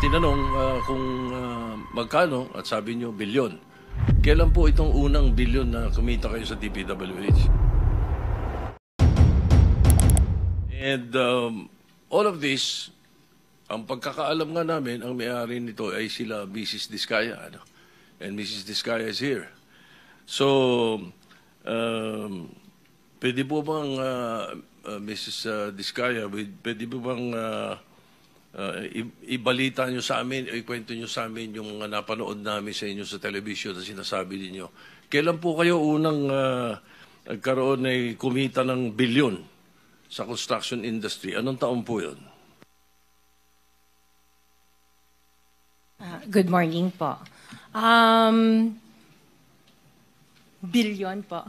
tinanong kung magkano at sabi nyo bilyon. Kailan po itong unang bilyon na kumita kayo sa DPWH? And all of this, ang pagkakaalam nga namin, ang may-ari nito ay sila Mrs. Diskaya. Ano? And Mrs. Diskaya is here. So, pwede po bang, Mrs. Diskaya, pwede po bang ibalita nyo sa amin, ikwento nyo sa amin yung mga napanood namin sa inyo sa television na sinasabi ninyo. Kailan po kayo unang nagkaroon ay kumita ng bilyon sa construction industry? Anong taon po yun? Good morning po. Bilyon po.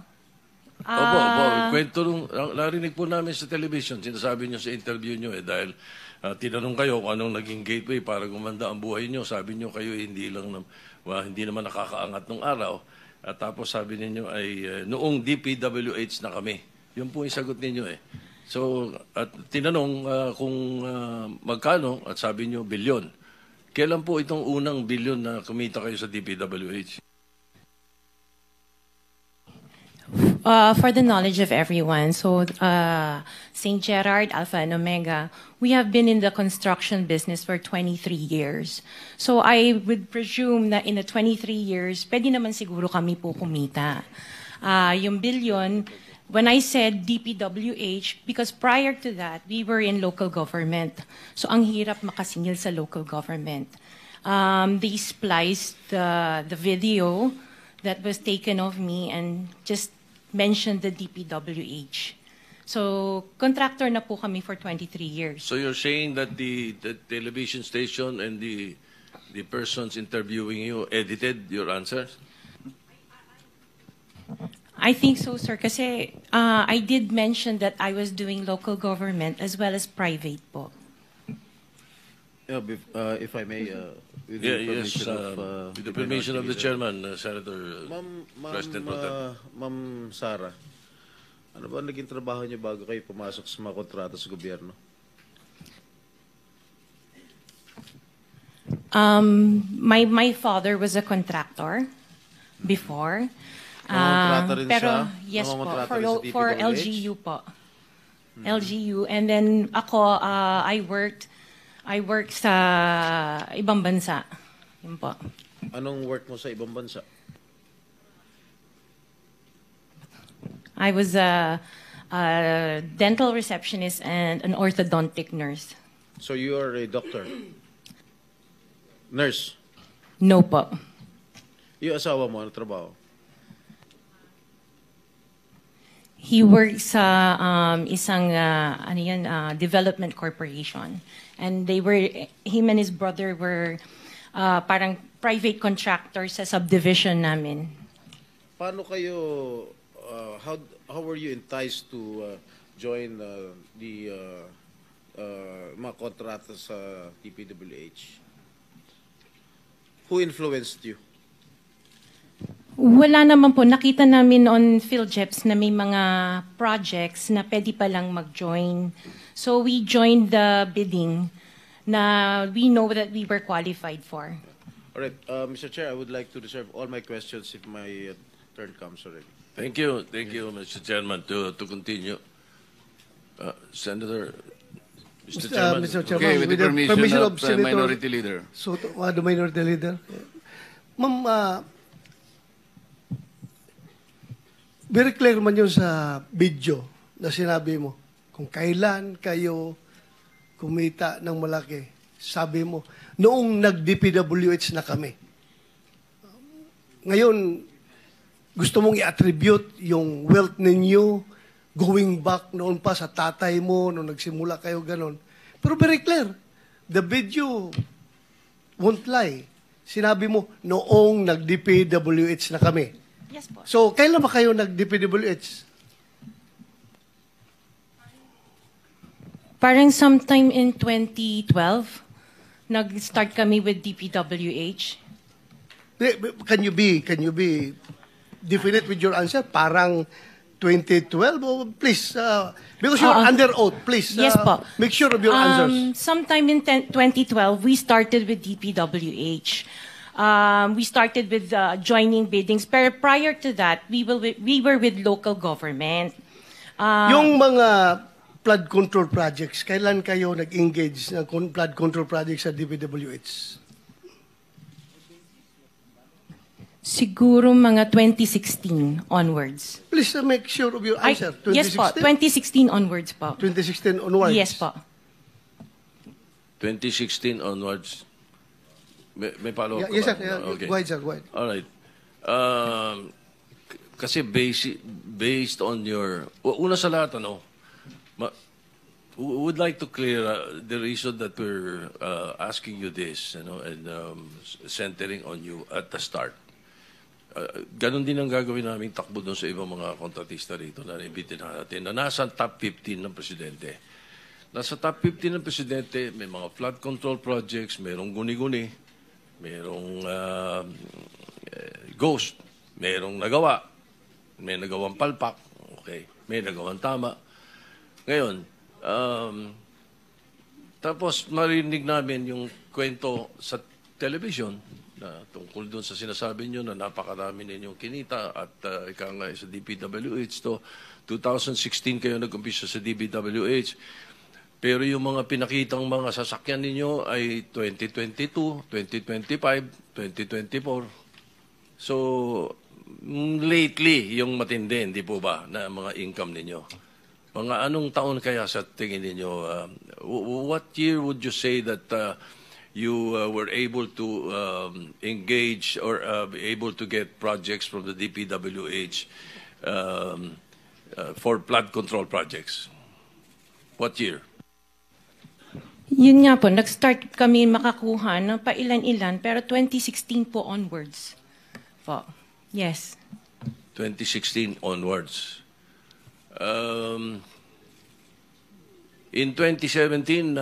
Opo. Kwento nung, narinig po namin sa television, sinasabi nyo sa interview nyo dahil tinanong kayo kung anong naging gateway para gumanda ang buhay nyo. Sabi nyo kayo hindi naman nakakaangat nung araw. At tapos sabi ninyo ay noong DPWH na kami. Yun po yung sagot ninyo So, at tinanong kung magkano at sabi nyo bilyon. Kailan po itong unang bilyon na kumita kayo sa DPWH? For the knowledge of everyone, so St. Gerard, Alpha and Omega, we have been in the construction business for 23 years. So I would presume na in the 23 years, pwede naman siguro kami po kumita. Yung billion, when I said DPWH, because prior to that, we were in local government. So ang hirap makasingil sa local government. They spliced the video that was taken of me and just mentioned the DPWH. So, contractor na po kami for 23 years. So you're saying that the television station and the persons interviewing you edited your answers? I think so, sir, kasi I did mention that I was doing local government as well as private po. Yeah, if I may, with the permission of the chairman, Senator President Protem. Ma'am Sara, ano ba naging trabaho niyo bago kayo pumasok sa mga kontrata sa gobyerno? My father was a contractor before. Nangongontrata rin pero siya? yes po, Nangongontrata rin sa for DPWH? LGU po. LGU, and then ako I worked sa ibang bansa. Yun po. Anong work mo sa ibang bansa? I was a dental receptionist and an orthodontic nurse. So you are a doctor? Nurse? No po. Yung asawa mo, ano trabaho? He works sa isang development corporation. And him and his brother were parang private contractors sa subdivision namin. Paano kayo, how were you enticed to join the mga kontrata sa DPWH? Who influenced you? Wala naman po. Nakita namin on PhilJeps na may mga projects na pwede palang mag-join. So we joined the bidding na we know that we were qualified for. All right, Mr. Chair, I would like to reserve all my questions if my turn comes already. Thank you, Mr. Chairman, to continue. Senator, Mr. Chairman. Mr. Chairman, Okay, with the permission of Senator Minority Leader. Soto, the Minority Leader. Ma'am, very clear man yun sa video na sinabi mo. Kung kailan kayo kumita ng malaki, sabi mo, noong nag-DPWH na kami. Ngayon, gusto mong i-attribute yung wealth ninyo going back noon pa sa tatay mo, noong nagsimula kayo ganon. Pero very clear, the video won't lie. Sinabi mo, noong nag-DPWH na kami. Yes po. So, kailan ba kayo nag-DPWH? Parang sometime in 2012, nag-start kami with DPWH. Can you be definite with your answer? Parang 2012? Oh, please, because you're under oath, please. Yes po. Make sure of your answers. Sometime in 2012, we started with DPWH. We started with joining biddings. Pero prior to that, we were with local government. Yung mga flood control projects, kailan kayo nag-engage ng flood control projects sa DPWH? Siguro mga 2016 onwards. Please make sure of your answer. Yes po, 2016 onwards po. 2016 onwards? Yes po. 2016 onwards. May follow-up Yes, ka sir. ba? Yeah, Okay. Go ahead, sir. Go ahead. All right. Kasi based on your... Una sa lahat, would like to clear the reason that we're asking you this, and centering on you at the start. Ganon din ang gagawin namin takbo doon sa ibang mga kontratista rito na imbitin natin na nasa top 15 ng presidente. Nasa top 15 ng presidente, may mga flood control projects, mayroong guni-guni, mayroong ghost, mayroong nagawa, may nagawang palpak, okay, may nagawang tama. Ngayon, tapos marinig namin yung kwento sa television na tungkol doon sa sinasabi nyo na napakarami ninyong kinita at ika nga sa DPWH to 2016 kayo nag-umpisa sa DPWH. Pero yung mga pinakitang mga sasakyan ninyo ay 2022, 2025, 2024. So, lately, yung matindi, hindi po ba, na mga income ninyo? Mga anong taon kaya sa tingin ninyo? What year would you say that you were able to engage or be able to get projects from the DPWH for flood control projects? What year? Yun nga po, nag-start kami makakuha ng pailan-ilan, pero 2016 po onwards. Po. Yes. 2016 onwards. In 2017,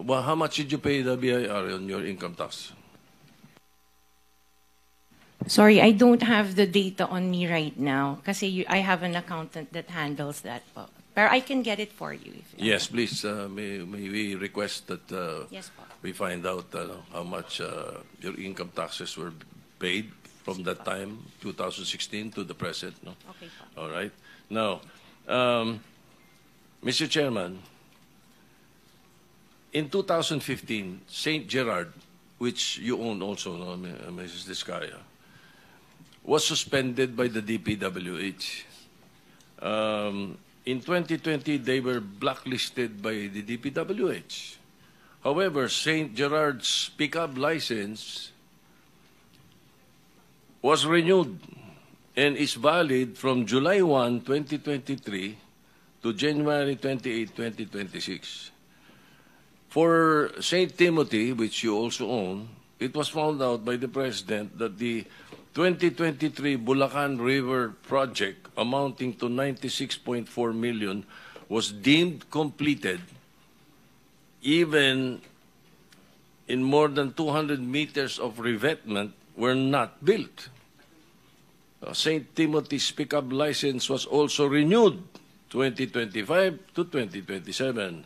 how much did you pay the BIR on your income tax? Sorry, I don't have the data on me right now kasi I have an accountant that handles that po. Pero I can get it for you. Yes, please. May we request that Yes po. we find out how much your income taxes were paid from that time, 2016 to the present. No? Okay po. All right. Now, Mr. Chairman, in 2015, St. Gerard, which you own also, no, Mrs. Discaya, was suspended by the DPWH. In 2020, they were blacklisted by the DPWH. However, St. Gerard's pickup license was renewed and is valid from July 1, 2023 to January 28, 2026. For St. Timothy, which you also own, it was found out by the President that the 2023 Bulacan River project amounting to 96.4 million was deemed completed even in more than 200 meters of revetment were not built. St. Timothy's pickup license was also renewed 2025 to 2027.